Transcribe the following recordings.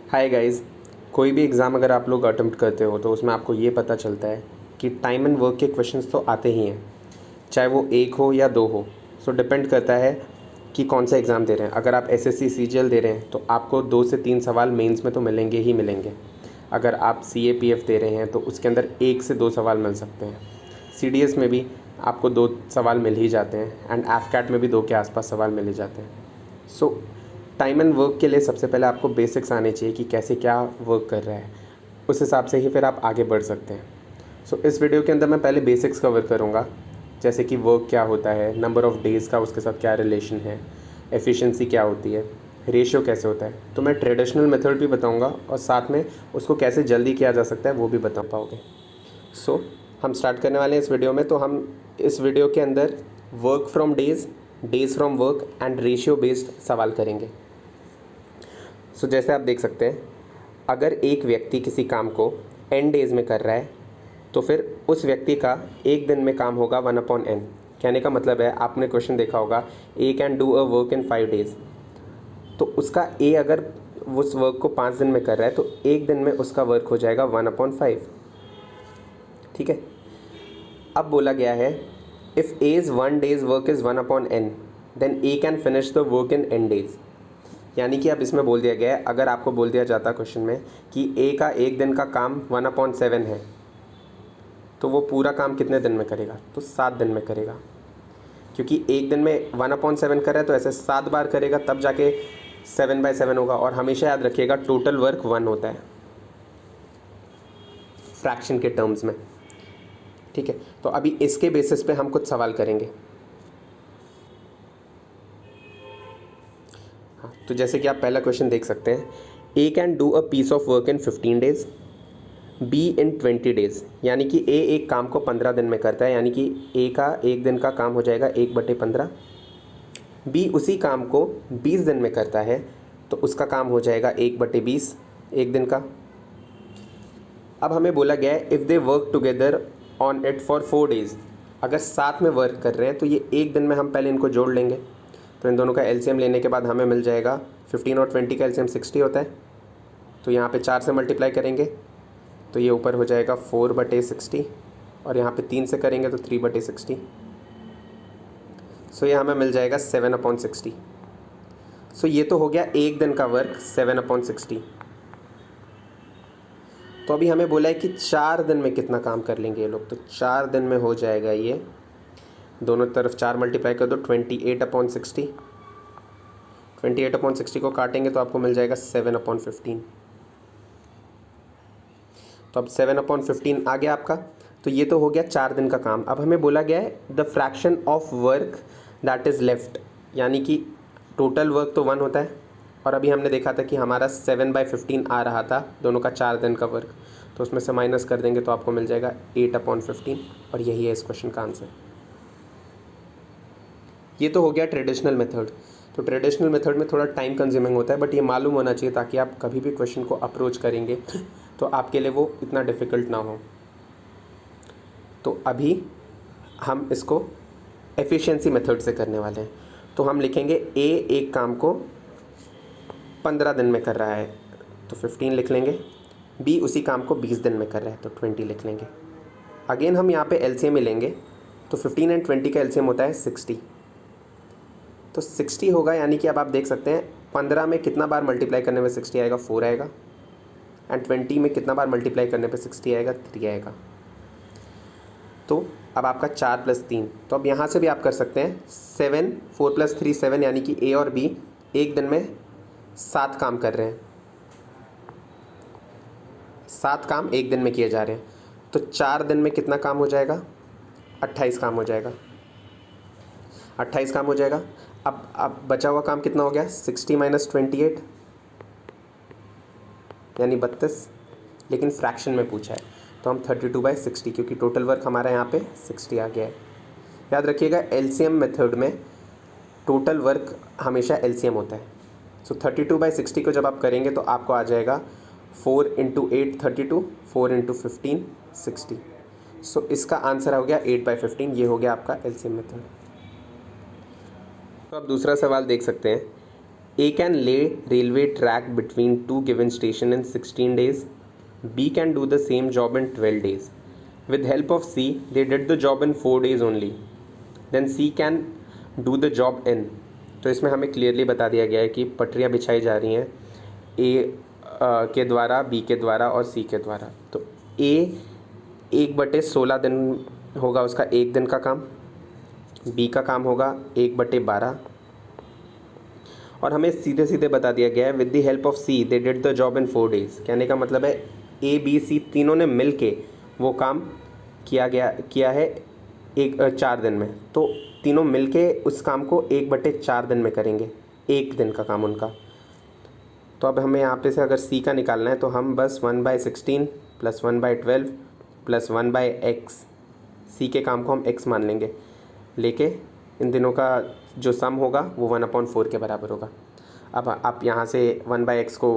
Hi guys. कोई भी exam अगर आप लोग अटेम्प्ट करते हो तो उसमें आपको ये पता चलता है कि टाइम एंड वर्क के क्वेश्चंस तो आते ही हैं, चाहे वो एक हो या दो हो। सो डिपेंड करता है कि कौन सा एग्ज़ाम दे रहे हैं। अगर आप एसएससी सीजीएल दे रहे हैं तो आपको 2 से 3 सवाल मेंस में तो मिलेंगे ही मिलेंगे। अगर आप सीएपीएफ दे रहे हैं तो उसके अंदर 1 से 2 सवाल मिल सकते हैं। सीडीएस में भी आपको 2 सवाल मिल ही जाते हैं एंड एफकैट में भी 2 के आसपास सवाल मिल ही जाते हैं। सो टाइम एंड वर्क के लिए सबसे पहले आपको बेसिक्स आने चाहिए कि कैसे क्या वर्क कर रहा है, उस हिसाब से ही फिर आप आगे बढ़ सकते हैं। सो इस वीडियो के अंदर मैं पहले बेसिक्स कवर करूँगा, जैसे कि वर्क क्या होता है, नंबर ऑफ़ डेज़ का उसके साथ क्या रिलेशन है, एफिशिएंसी क्या होती है, रेशियो कैसे होता है। तो मैं ट्रेडिशनल मेथड भी बताऊँगा और साथ में उसको कैसे जल्दी किया जा सकता है वो भी बता पाओगे। सो हम स्टार्ट करने वाले हैं इस वीडियो में। तो हम इस वीडियो के अंदर work from days, days from work and ratio based सवाल करेंगे। सो जैसे आप देख सकते हैं, अगर एक व्यक्ति किसी काम को n डेज़ में कर रहा है तो फिर उस व्यक्ति का एक दिन में काम होगा 1/n। कहने का मतलब है, आपने क्वेश्चन देखा होगा, A can do a work in 5 days. तो उसका ए अगर उस वर्क को 5 दिन में कर रहा है तो एक दिन में उसका वर्क हो जाएगा 1/5। ठीक है। अब बोला गया है, if A's 1 days work is 1/n then A can finish the work in n days. यानी कि अब इसमें बोल दिया गया है, अगर आपको बोल दिया जाता क्वेश्चन में कि ए का एक दिन का काम 1/7 है तो वो पूरा काम कितने दिन में करेगा? तो 7 दिन में करेगा। क्योंकि एक दिन में 1/7 कर रहा है तो ऐसे 7 बार करेगा तब जाके 7/7 होगा। और हमेशा याद रखिएगा, टोटल वर्क 1 होता है फ्रैक्शन के टर्म्स में। ठीक है। तो अभी इसके बेसिस पे हम कुछ सवाल करेंगे। हाँ, तो जैसे कि आप पहला क्वेश्चन देख सकते हैं, A can do a piece of work in 15 days, B in 20 days. यानी कि ए एक काम को 15 दिन में करता है, यानी कि ए का एक दिन का काम हो जाएगा 1/15। बी उसी काम को 20 दिन में करता है तो उसका काम हो जाएगा 1/20 एक दिन का। अब हमें बोला गया है, if they work together on it for 4 days. अगर साथ में वर्क कर रहे हैं तो ये एक दिन में हम पहले इनको जोड़ लेंगे। तो इन दोनों का एलसीएम लेने के बाद हमें मिल जाएगा 15 और 20 का एलसीएम 60 होता है। तो यहाँ पे 4 से मल्टीप्लाई करेंगे तो ये ऊपर हो जाएगा 4/60 और यहाँ पे 3 से करेंगे तो 3/60। सो ये हमें मिल जाएगा 7/60। सो ये तो हो गया एक दिन का वर्क 7/60। तो अभी हमें बोला है कि 4 दिन में कितना काम कर लेंगे ये लोग। तो 4 दिन में हो जाएगा ये, दोनों तरफ 4 मल्टीप्लाई कर दो, 28/60। 28/60 को काटेंगे तो आपको मिल जाएगा 7/15। तो अब 7/15 आ गया आपका। तो ये तो हो गया 4 दिन का काम। अब हमें बोला गया है the fraction of work that is left, यानी कि टोटल वर्क तो 1 होता है और अभी हमने देखा था कि हमारा 7/15 आ रहा था दोनों का 4 दिन का वर्क। तो उसमें से माइनस कर देंगे तो आपको मिल जाएगा 8/15 और यही है इस क्वेश्चन का आंसर। ये तो हो गया ट्रेडिशनल मेथड। तो ट्रेडिशनल मेथड में थोड़ा टाइम कंज्यूमिंग होता है, बट ये मालूम होना चाहिए ताकि आप कभी भी क्वेश्चन को अप्रोच करेंगे तो आपके लिए वो इतना डिफ़िकल्ट ना हो। तो अभी हम इसको एफिशिएंसी मेथड से करने वाले हैं। तो हम लिखेंगे ए एक काम को 15 दिन में कर रहा है तो 15 लिख लेंगे। बी उसी काम को 20 दिन में कर रहा है तो 20 लिख लेंगे। अगेन हम यहाँ पे एलसीएम मिलेंगे तो 15 एंड 20 का एलसीएम होता है 60। तो 60 होगा, यानी कि अब आप देख सकते हैं 15 में कितना बार मल्टीप्लाई करने में 60 आएगा, 4 आएगा। एंड 20 में कितना बार मल्टीप्लाई करने पे 60 आएगा, 3 आएगा। तो अब आपका 4 + 3। तो अब यहाँ से भी आप कर सकते हैं 7, 4 + 3 7, यानी कि ए और बी एक दिन में 7 काम कर रहे हैं। 7 काम एक दिन में किए जा रहे हैं। तो 4 दिन में कितना काम हो जाएगा? 28 काम हो जाएगा। 28 काम हो जाएगा। अब बचा हुआ काम कितना हो गया? 60 - 28 यानी 32, लेकिन फ्रैक्शन में पूछा है तो हम 32/60, क्योंकि टोटल वर्क हमारा यहाँ पे 60 आ गया है। याद रखिएगा, एलसीएम मेथड में टोटल वर्क हमेशा एलसीएम होता है। सो 32/60 को जब आप करेंगे तो आपको आ जाएगा 4 × 8 32, 4 × 15 60। सो इसका आंसर हो गया 8/15। ये हो गया आपका एलसीएम मेथड। तो आप दूसरा सवाल देख सकते हैं, A can lay railway track between two given station in 16 days. B can do the same job in 12 days. With help of C, they did the job in 4 days only. Then C can do the job in. तो इसमें हमें clearly बता दिया गया है कि पटरियाँ बिछाई जा रही हैं ए के द्वारा, बी के द्वारा और सी के द्वारा। तो ए 1/16 दिन होगा उसका, एक दिन का काम। बी का काम होगा 1/12। और हमें सीधे सीधे बता दिया गया है with the help of C they did the job in 4 days. कहने का मतलब है ए बी सी तीनों ने मिल के वो काम किया है 4 दिन में। तो तीनों मिल के उस काम को 1/4 दिन में करेंगे, एक दिन का काम उनका। तो अब हमें यहाँ पे से अगर सी का निकालना है तो हम बस 1/16 + 1/12 + 1/x, सी के काम को हम x मान लेके इन दिनों का जो सम होगा वो 1/4 के बराबर होगा। अब आप यहाँ से 1/x को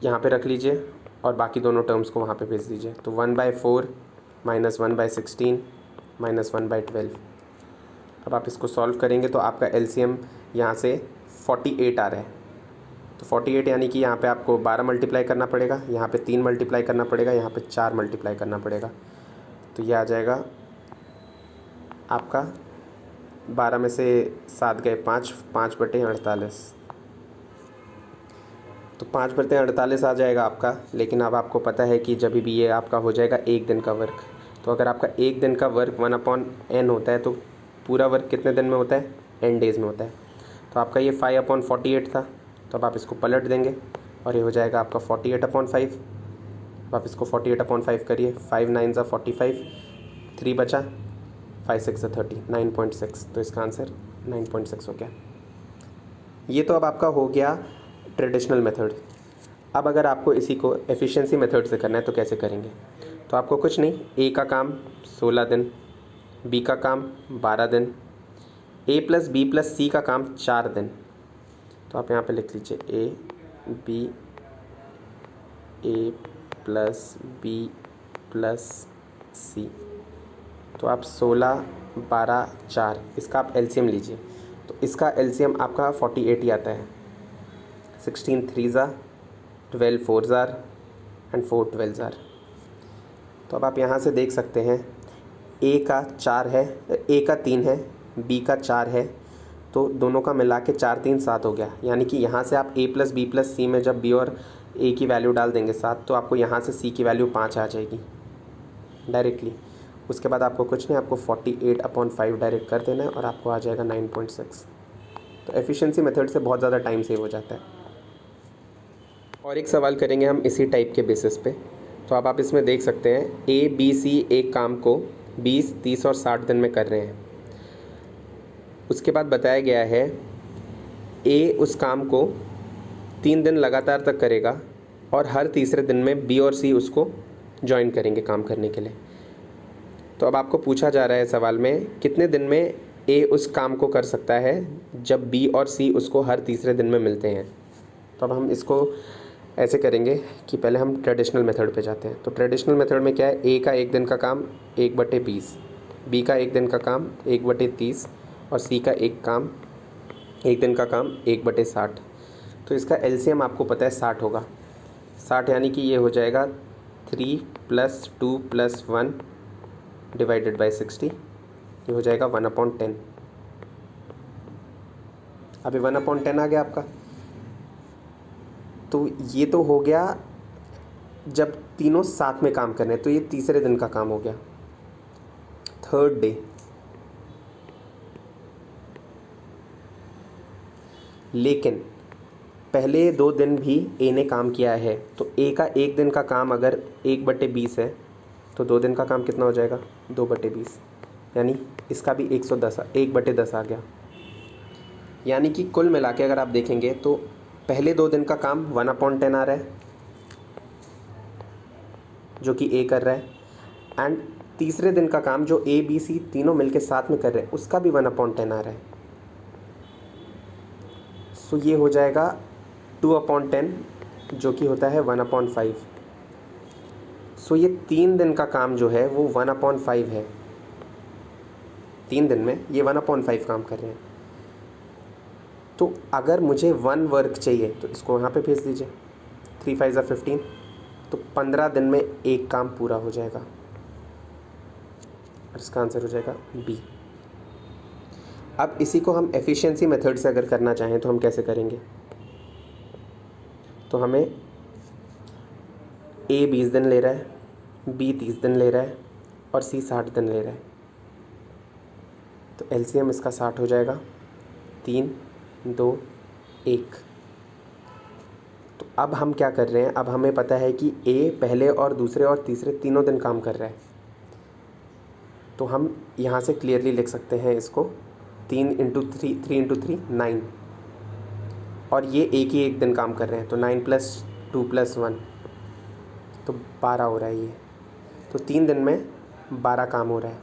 यहाँ पे रख लीजिए और बाकी दोनों टर्म्स को वहाँ पे भेज दीजिए। तो 1/4 - 1/16 - 1/12। अब आप इसको सॉल्व करेंगे तो आपका एलसीएम यहाँ से 48 आ रहा है। तो 48 यानी कि यहाँ पे आपको 12 मल्टीप्लाई करना पड़ेगा, यहाँ पे 3 मल्टीप्लाई करना पड़ेगा, यहाँ पे 4 मल्टीप्लाई करना पड़ेगा। तो ये आ जाएगा आपका 12 में से 7 गए 5, 5/48। तो 5/48 आ जाएगा आपका। लेकिन अब आपको पता है कि जब भी ये आपका हो जाएगा एक दिन का वर्क, तो अगर आपका एक दिन का वर्क 1/n होता है तो पूरा वर्क कितने दिन में होता है? n डेज़ में होता है। तो आपका ये 5/48 था। तो अब आप इसको पलट देंगे और ये हो जाएगा आपका 48/5। अब आप इसको 48/5 करिए। 5 9 ज़ा 45, 3 बचा, 5 6 ज़ा 30, 9.6। तो इसका आंसर 9.6 हो गया। ये तो अब आपका हो गया ट्रेडिशनल मेथड। अब अगर आपको इसी को एफिशिएंसी मेथड से करना है तो कैसे करेंगे? तो आपको कुछ नहीं, ए का काम 16 दिन, बी का काम 12 दिन, ए + बी + सी का काम 4 दिन। तो आप यहाँ पे लिख लीजिए ए + बी + सी। तो आप 16 12 4 इसका आप एलसीएम लीजिए। तो इसका एलसीएम आपका 48 ही आता है। 16 3 ज़ा, 12 4 ज़ा एंड 4 12 ज़ा। तो अब आप यहाँ से देख सकते हैं ए का 4 है, ए का 3 है, बी का 4 है, तो दोनों का मिला के 4 3 7 हो गया। यानी कि यहाँ से आप ए + बी + सी में जब बी और ए की वैल्यू डाल देंगे 7, तो आपको यहाँ से सी की वैल्यू 5 आ जाएगी डायरेक्टली। उसके बाद आपको कुछ नहीं, आपको 48/5 डायरेक्ट कर देना है और आपको आ जाएगा 9.6। तो एफिशिएंसी मेथड से बहुत ज़्यादा टाइम सेव हो जाता है। और एक सवाल करेंगे हम इसी टाइप के बेसिस पे। तो अब आप इसमें देख सकते हैं ए बी सी एक काम को 20 30 और 60 दिन में कर रहे हैं। उसके बाद बताया गया है ए उस काम को 3 दिन लगातार तक करेगा और हर तीसरे दिन में बी और सी उसको ज्वाइन करेंगे काम करने के लिए। तो अब आपको पूछा जा रहा है सवाल में कितने दिन में ए उस काम को कर सकता है जब बी और सी उसको हर तीसरे दिन में मिलते हैं। तो अब हम इसको ऐसे करेंगे कि पहले हम ट्रेडिशनल मेथड पे जाते हैं। तो ट्रेडिशनल मेथड में क्या है, ए का एक दिन का काम 1/20, बी का एक दिन का काम 1/30 और सी का एक दिन का काम 1/60। तो इसका एलसीएम आपको पता है 60 होगा। 60 यानी कि ये हो जाएगा 3 + 2 + 1 / 60। ये हो जाएगा 1/10। अभी 1/10 आ गया आपका। तो ये तो हो गया जब तीनों साथ में काम कर रहे हैं, तो ये तीसरे दिन का काम हो गया, 3rd डे। लेकिन पहले 2 दिन भी ए ने काम किया है, तो ए का एक दिन का काम अगर 1/20 है तो 2 दिन का काम कितना हो जाएगा? 2/20। यानी इसका भी 1/10 आ गया। यानी कि कुल मिला के अगर आप देखेंगे तो पहले 2 दिन का काम 1/10 आ रहा है जो कि ए कर रहा है, एंड तीसरे दिन का काम जो ए बी सी तीनों मिलके साथ में कर रहे हैं उसका भी 1/10 आ रहा है। सो ये हो जाएगा 2/10 जो कि होता है 1/5। सो ये 3 दिन का काम जो है वो 1/5 है। 3 दिन में ये 1/5 काम कर रहे हैं। तो अगर मुझे 1 वर्क चाहिए तो इसको यहाँ पे भेज दीजिए, 3 5 15, तो 15 दिन में एक काम पूरा हो जाएगा और इसका आंसर हो जाएगा बी। अब इसी को हम एफिशिएंसी मेथड से अगर करना चाहें तो हम कैसे करेंगे? तो हमें ए 20 दिन ले रहा है, बी 30 दिन ले रहा है और सी 60 दिन ले रहा है, तो एलसीएम इसका 60 हो जाएगा, 3 2 1। तो अब हम क्या कर रहे हैं, अब हमें पता है कि ए पहले और दूसरे और तीसरे तीनों दिन काम कर रहा है, तो हम यहाँ से क्लियरली लिख सकते हैं इसको 3 × 3 3 × 3 9, और ये एक ही एक दिन काम कर रहे हैं, तो 9 + 2 + 1 तो 12 हो रहा है ये। तो 3 दिन में 12 काम हो रहा है।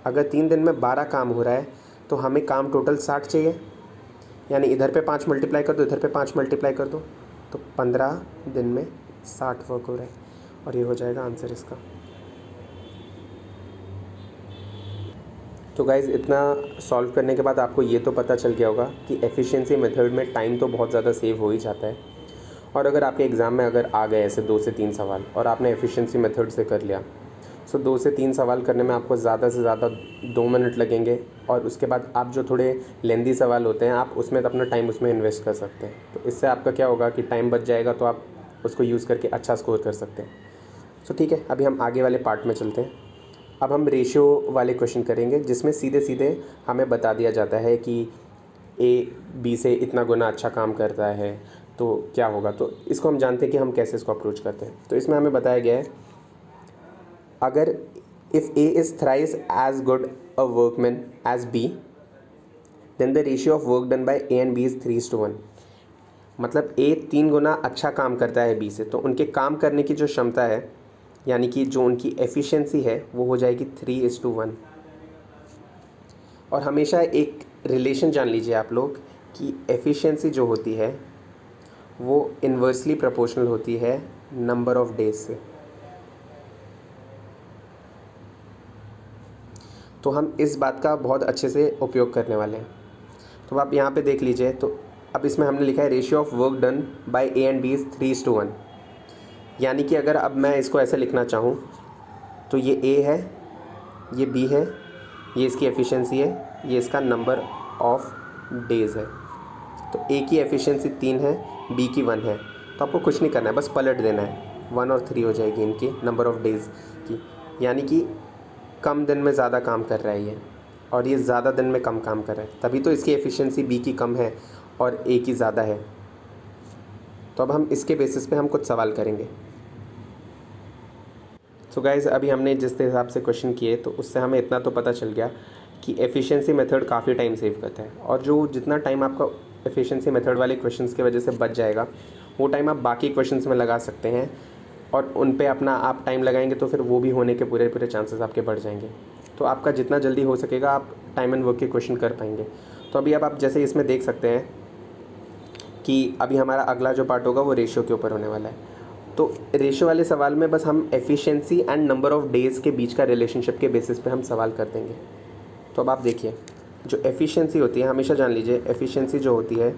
अगर 3 दिन में 12 काम हो रहा है तो हमें काम टोटल 60 चाहिए, यानी इधर पे 5 मल्टीप्लाई कर दो, इधर पे 5 मल्टीप्लाई कर दो, तो 15 दिन में 60 वर्क हो रहा है, और ये हो जाएगा आंसर इसका। तो गाइज़ इतना सॉल्व करने के बाद आपको ये तो पता चल गया होगा कि एफिशिएंसी मेथड में टाइम तो बहुत ज़्यादा सेव हो ही जाता है, और अगर आपके एग्ज़ाम में अगर आ गए ऐसे 2 से 3 सवाल और आपने एफिशिएंसी मेथड से कर लिया, सो 2 से 3 सवाल करने में आपको ज़्यादा से ज़्यादा 2 मिनट लगेंगे, और उसके बाद आप जो थोड़े लेंदी सवाल होते हैं आप उसमें अपना टाइम उसमें इन्वेस्ट कर सकते हैं। तो इससे आपका क्या होगा कि टाइम बच जाएगा, तो आप उसको यूज़ करके अच्छा स्कोर कर सकते हैं। सो ठीक है, अभी हम आगे वाले पार्ट में चलते हैं। अब हम रेशियो वाले क्वेश्चन करेंगे, जिसमें सीधे सीधे हमें बता दिया जाता है कि ए बी से इतना गुना अच्छा काम करता है तो क्या होगा। तो इसको हम जानते हैं कि हम कैसे इसको अप्रोच करते हैं। तो इसमें हमें बताया गया है, अगर if A is thrice as good a workman as B, then the ratio of work done by A and B is 3:1। मतलब ए 3 गुना अच्छा काम करता है बी से, तो उनके काम करने की जो क्षमता है, यानी कि जो उनकी एफिशिएंसी है, वो हो जाएगी 3:1। और हमेशा एक रिलेशन जान लीजिए आप लोग कि एफिशिएंसी जो होती है वो इन्वर्सली प्रोपोर्शनल होती है नंबर ऑफ़ डेज से। तो हम इस बात का बहुत अच्छे से उपयोग करने वाले हैं। तो आप यहाँ पे देख लीजिए, तो अब इसमें हमने लिखा है ratio of work done by A and B is 3:1, यानी कि अगर अब मैं इसको ऐसे लिखना चाहूँ तो ये ए है, ये बी है, ये इसकी एफिशिएंसी है, ये इसका नंबर ऑफ़ डेज़ है। तो ए की एफिशिएंसी 3 है, बी की 1 है, तो आपको कुछ नहीं करना है, बस पलट देना है, 1 और 3 हो जाएगी इनकी नंबर ऑफ़ डेज़ की, यानी कि कम दिन में ज़्यादा काम कर रहा है ये, और ये ज़्यादा दिन में कम काम कर रहा है, तभी तो इसकी एफिशिएंसी बी की कम है और ए की ज़्यादा है। तो अब हम इसके बेसिस पे हम कुछ सवाल करेंगे। सो गाइज़ अभी हमने जिस हिसाब से क्वेश्चन किए, तो उससे हमें इतना तो पता चल गया कि एफिशिएंसी मेथड काफ़ी टाइम सेव करता है, और जो जितना टाइम आपका एफिशिएंसी मेथड वाले क्वेश्चंस की वजह से बच जाएगा, वो टाइम आप बाकी क्वेश्चंस में लगा सकते हैं, और उन पे अपना आप टाइम लगाएंगे तो फिर वो भी होने के पूरे पूरे चांसेस आपके बढ़ जाएंगे। तो आपका जितना जल्दी हो सकेगा आप टाइम एंड वर्क के क्वेश्चन कर पाएंगे। तो अभी अब आप जैसे इसमें देख सकते हैं कि अभी हमारा अगला जो पार्ट होगा वो रेशियो के ऊपर होने वाला है। तो रेशियो वाले सवाल में बस हम efficiency and number of days के बीच का रिलेशनशिप के बेसिस पे हम सवाल कर देंगे। तो अब आप देखिए, जो एफिशिएंसी होती है, हमेशा जान लीजिए एफिशिएंसी जो होती है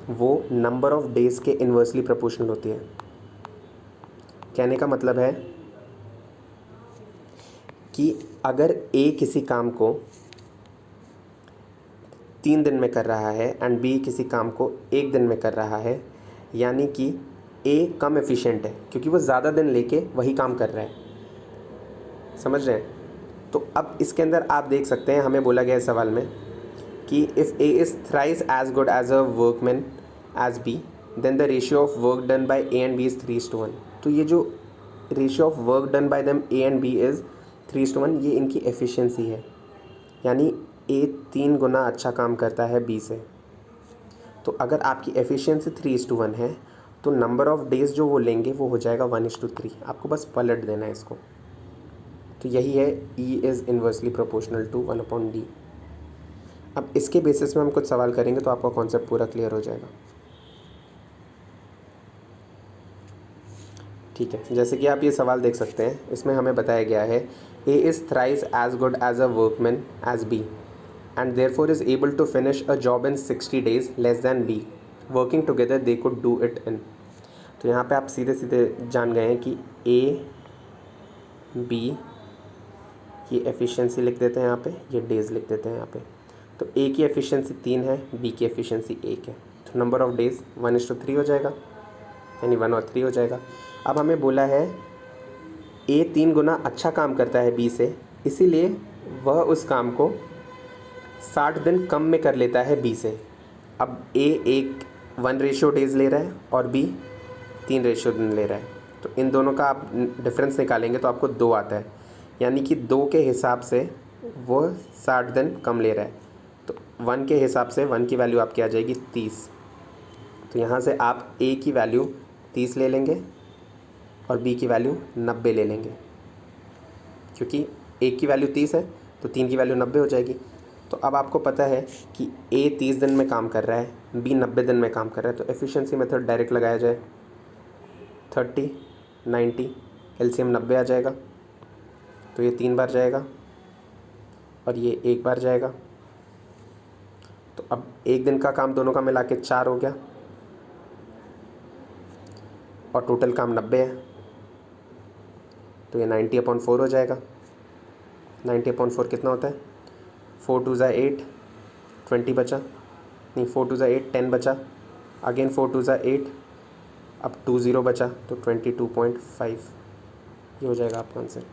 वो नंबर ऑफ़ डेज़ के इन्वर्सली प्रोपोर्शनल होती है। कहने का मतलब है कि अगर ए किसी काम को 3 दिन में कर रहा है एंड बी किसी काम को 1 दिन में कर रहा है, यानी कि ए कम एफिशिएंट है क्योंकि वो ज़्यादा दिन लेके वही काम कर रहा है। समझ रहे हैं? तो अब इसके अंदर आप देख सकते हैं, हमें बोला गया है सवाल में कि if A is thrice as good as a workman as B, then the ratio of work done by A and B is 3:1। तो ये जो ratio of work done by them A and B is 3:1, ये इनकी efficiency है, यानी ए 3 गुना अच्छा काम करता है बी से। तो अगर आपकी एफिशिएंसी 3:1 है तो नंबर ऑफ़ डेज़ जो वो लेंगे वो हो जाएगा 1:3। आपको बस पलट देना है इसको। तो यही है E is inversely proportional to 1/D। अब इसके बेसिस में हम कुछ सवाल करेंगे तो आपका कॉन्सेप्ट पूरा क्लियर हो जाएगा। ठीक है, जैसे कि आप ये सवाल देख सकते हैं, इसमें हमें बताया गया है A is thrice as good as a workman as B, and therefore is able to finish a job in 60 days less than B, working together they could do it in. तो यहाँ पे आप सीधे सीधे जान गए हैं कि ए बी की एफिशिएंसी लिख देते हैं यहाँ पे, ये डेज़ लिख देते हैं यहाँ पे। तो ए की एफिशिएंसी 3 है, बी की एफिशिएंसी 1 है, तो नंबर ऑफ़ डेज़ 1:3 हो जाएगा, यानी 1 और 3 हो जाएगा। अब हमें बोला है ए 3 गुना अच्छा काम करता है बी से, इसीलिए वह उस काम को 60 दिन कम में कर लेता है बी से। अब ए 1 डेज़ ले रहा है और बी 3 दिन ले रहा है, तो इन दोनों का आप डिफरेंस निकालेंगे तो आपको 2 आता है, यानी कि 2 के हिसाब से वो 60 दिन कम ले रहा है। तो 1 के हिसाब से 1 की वैल्यू आपकी आ जाएगी 30। तो यहाँ से आप ए की वैल्यू 30 ले लेंगे और बी की वैल्यू 90 ले लेंगे, क्योंकि ए की वैल्यू 30 है तो 3 की वैल्यू 90 हो जाएगी। तो अब आपको पता है कि ए 30 दिन में काम कर रहा है, बी 90 दिन में काम कर रहा है, तो एफिशिएंसी मेथड डायरेक्ट लगाया जाए। 30 90 एलसीएम 90 आ जाएगा, तो ये 3 बार जाएगा और ये 1 बार जाएगा। तो अब एक दिन का काम दोनों का मिला के 4 हो गया और टोटल काम 90 है, तो ये 90/4 हो जाएगा। 90/4 कितना होता है? 4 2 ज़ा 8, 20 बचा, नहीं 4 2 ज़ा 8, 10 बचा, अगेन 4 2 ज़ा 8, अब 20 बचा, तो 22.5 ये हो जाएगा आपका आंसर।